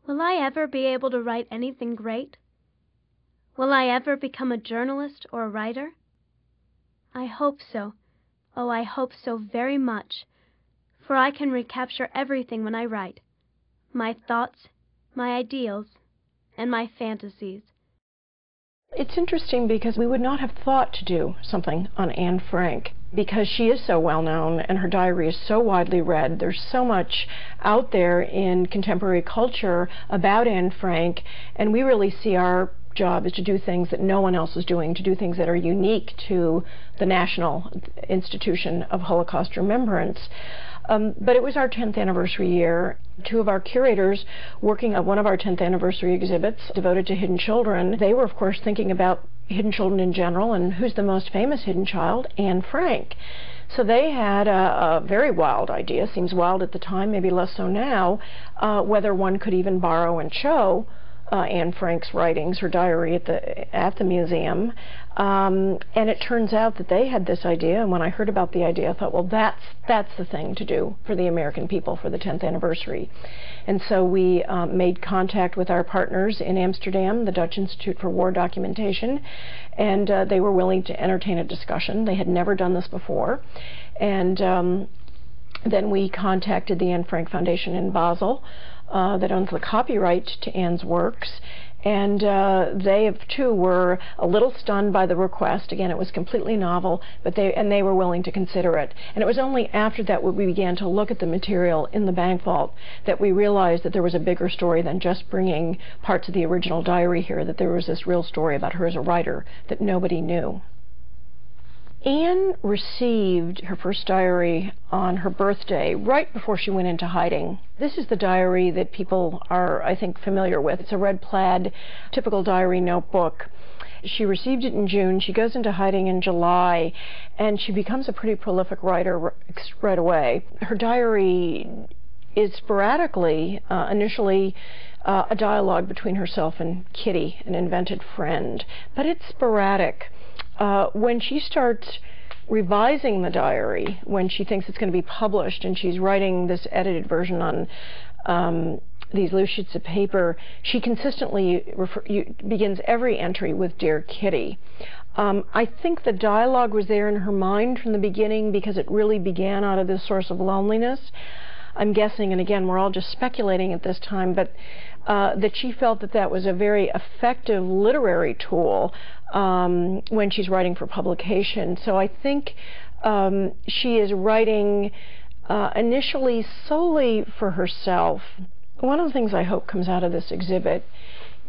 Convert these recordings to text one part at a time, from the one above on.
Will I ever be able to write anything great? Will I ever become a journalist or a writer? I hope so. Oh, I hope so very much, for I can recapture everything when I write. My thoughts, my ideals, and my fantasies. It's interesting because we would not have thought to do something on Anne Frank because she is so well known and her diary is so widely read. There's so much out there in contemporary culture about Anne Frank, and we really see our job is to do things that no one else is doing, to do things that are unique to the National Institution of Holocaust Remembrance. But it was our 10th anniversary year. Two of our curators working at one of our 10th anniversary exhibits devoted to hidden children, they were of course thinking about hidden children in general and who's the most famous hidden child? Anne Frank. So they had a very wild idea, seems wild at the time, maybe less so now, whether one could even borrow and show Anne Frank's writings, her diary at the museum, and it turns out that they had this idea, and when I heard about the idea I thought, well, that's the thing to do for the American people for the 10th anniversary. And so we made contact with our partners in Amsterdam, the Dutch Institute for War Documentation, and they were willing to entertain a discussion. They had never done this before, and then we contacted the Anne Frank Foundation in Basel, that owns the copyright to Anne's works, and they too were a little stunned by the request. Again, it was completely novel, but they were willing to consider it. And it was only after that when we began to look at the material in the bank vault that we realized that there was a bigger story than just bringing parts of the original diary here, that there was this real story about her as a writer that nobody knew. Anne received her first diary on her birthday, right before she went into hiding. This is the diary that people are, I think, familiar with. It's a red plaid, typical diary notebook. She received it in June. She goes into hiding in July, and she becomes a pretty prolific writer right away. Her diary is sporadically, initially, a dialogue between herself and Kitty, an invented friend, but it's sporadic. When she starts revising the diary, when she thinks it's going to be published and she's writing this edited version on these loose sheets of paper, she consistently begins every entry with "Dear Kitty." I think the dialogue was there in her mind from the beginning because it really began out of this source of loneliness. I'm guessing, and again, we're all just speculating at this time, but that she felt that that was a very effective literary tool when she's writing for publication. So I think she is writing initially solely for herself. One of the things I hope comes out of this exhibit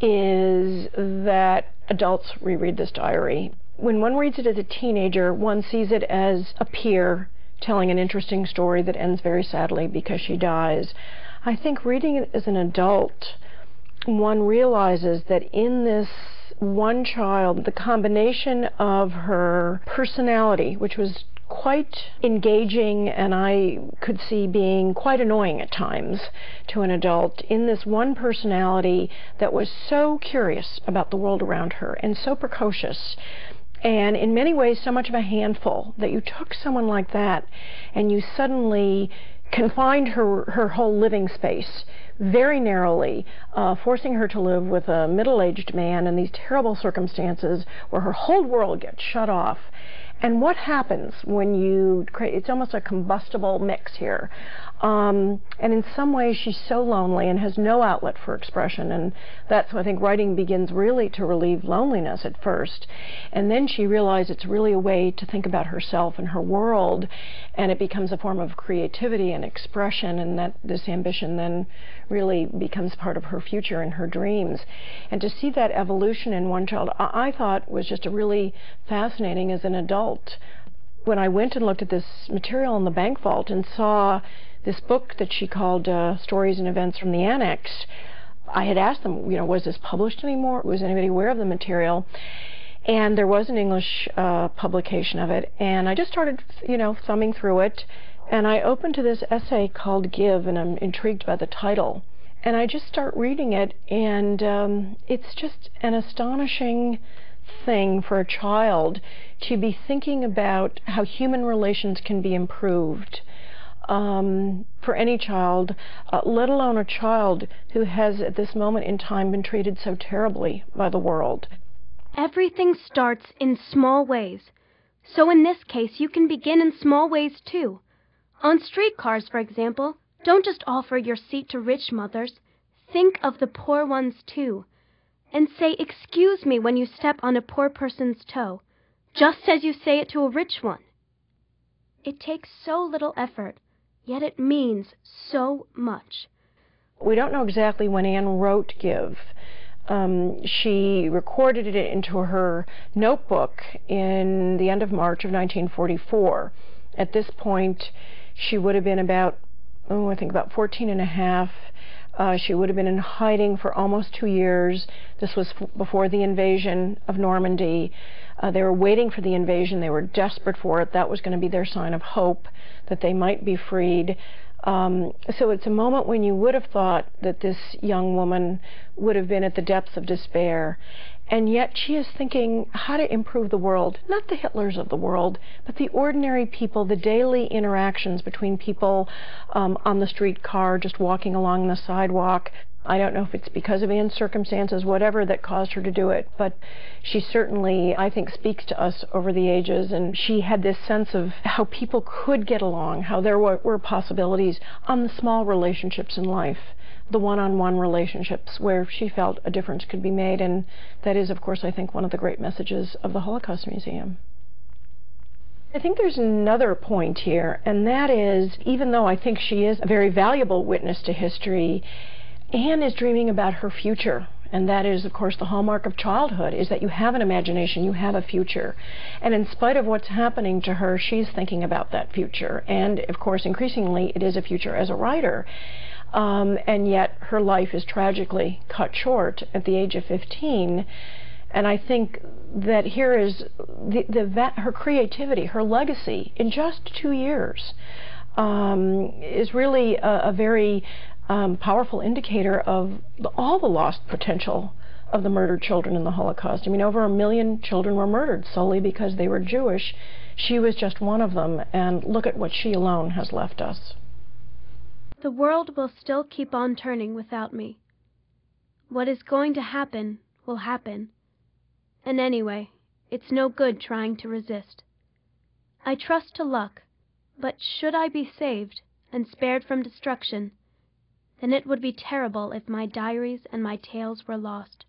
is that adults reread this diary. When one reads it as a teenager, one sees it as a peer telling an interesting story that ends very sadly because she dies. I think reading it as an adult, one realizes that in this one child, the combination of her personality, which was quite engaging and I could see being quite annoying at times to an adult, in this one personality that was so curious about the world around her and so precocious, and in many ways so much of a handful, that you took someone like that and you suddenly confined her whole living space very narrowly, forcing her to live with a middle-aged man in these terrible circumstances where her whole world gets shut off. And what happens when you create, it's almost a combustible mix here. And in some ways she's so lonely and has no outlet for expression, and that's why I think writing begins really to relieve loneliness at first. And then she realized it's really a way to think about herself and her world, and it becomes a form of creativity and expression, and that this ambition then really becomes part of her future and her dreams. And to see that evolution in one child, I thought was just a really fascinating as an adult. When I went and looked at this material in the bank vault and saw this book that she called Stories and Events from the Annex, I had asked them, you know, was this published anymore? Was anybody aware of the material? And there was an English publication of it, and I just started, you know, thumbing through it, and I opened to this essay called Give, and I'm intrigued by the title. And I just start reading it, and it's just an astonishing thing for a child to be thinking about how human relations can be improved. for any child, let alone a child who has at this moment in time been treated so terribly by the world. Everything starts in small ways. So in this case, you can begin in small ways too. On streetcars, for example, don't just offer your seat to rich mothers. Think of the poor ones too. And say, "Excuse me," when you step on a poor person's toe, just as you say it to a rich one. It takes so little effort, yet it means so much. We don't know exactly when Anne wrote Give. She recorded it into her notebook in the end of March of 1944. At this point, she would have been about 14 and a half. She would have been in hiding for almost 2 years. This was before the invasion of Normandy. They were waiting for the invasion. They were desperate for it. That was going to be their sign of hope, that they might be freed. So it's a moment when you would have thought that this young woman would have been at the depths of despair. And yet she is thinking how to improve the world, not the Hitlers of the world, but the ordinary people, the daily interactions between people on the streetcar, just walking along the sidewalk. I don't know if it's because of Anne's circumstances, whatever, that caused her to do it, but she certainly, I think, speaks to us over the ages, and she had this sense of how people could get along, how there were possibilities on the small relationships in life, the one-on-one relationships where she felt a difference could be made, and that is, of course, I think, one of the great messages of the Holocaust Museum. I think there's another point here, and that is, even though I think she is a very valuable witness to history, Anne is dreaming about her future, and that is, of course, the hallmark of childhood, is that you have an imagination, you have a future. And in spite of what's happening to her, she's thinking about that future. And, of course, increasingly, it is a future as a writer. And yet her life is tragically cut short at the age of 15. And I think that here is her creativity, her legacy in just 2 years is really a very powerful indicator of all the lost potential of the murdered children in the Holocaust. I mean, over 1 million children were murdered solely because they were Jewish. She was just one of them, and look at what she alone has left us. The world will still keep on turning without me. What is going to happen will happen. And anyway, it's no good trying to resist. I trust to luck, but should I be saved and spared from destruction, then it would be terrible if my diaries and my tales were lost.